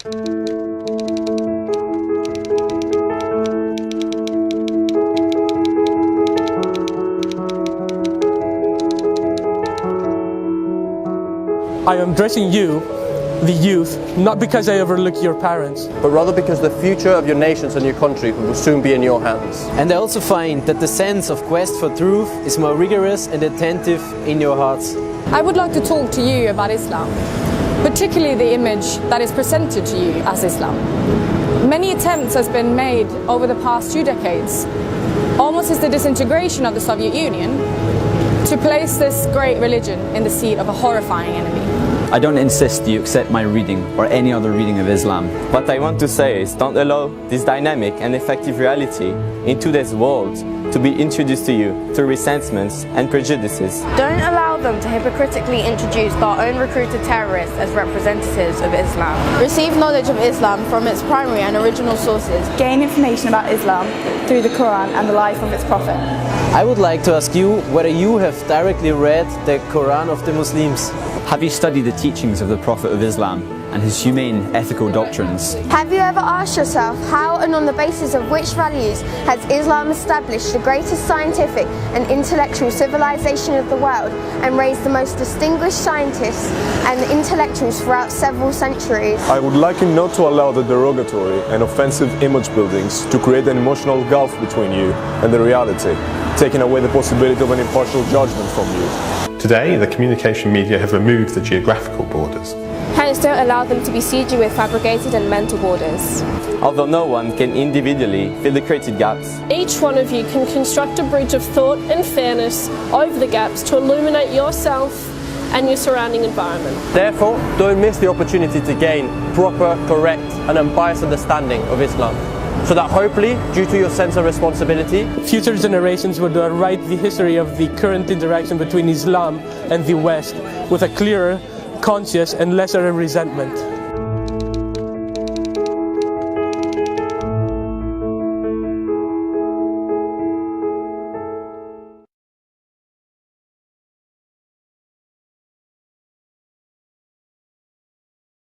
I am addressing you, the youth, not because I overlook your parents, but rather because the future of your nations and your country will soon be in your hands. And I also find that the sense of quest for truth is more rigorous and attentive in your hearts. I would like to talk to you about Islam, particularly the image that is presented to you as Islam. Many attempts has been made over the past 2 decades, almost as the disintegration of the Soviet Union, to place this great religion in the seat of a horrifying enemy. I don't insist you accept my reading or any other reading of Islam. What I want to say is don't allow this dynamic and effective reality in today's world to be introduced to you through resentments and prejudices. Don't allow them to hypocritically introduce their own recruited terrorists as representatives of Islam. Receive knowledge of Islam from its primary and original sources. Gain information about Islam through the Quran and the life of its prophet. I would like to ask you whether you have directly read the Quran of the Muslims. Have you studied the teachings of the Prophet of Islam and his humane ethical doctrines? Have you ever asked yourself how and on the basis of which values has Islam established the greatest scientific and intellectual civilization of the world and raised the most distinguished scientists and intellectuals throughout several centuries? I would like you not to allow the derogatory and offensive image buildings to create an emotional gulf between you and the reality, taking away the possibility of an impartial judgment from you. Today, the communication media have removed the geographical borders. Hence, don't allow them to besiege you with fabricated and mental borders. Although no one can individually fill the created gaps, each one of you can construct a bridge of thought and fairness over the gaps to illuminate yourself and your surrounding environment. Therefore, don't miss the opportunity to gain proper, correct and unbiased understanding of Islam, so that hopefully, due to your sense of responsibility, future generations would write the history of the current interaction between Islam and the West with a clearer, conscious and lesser resentment.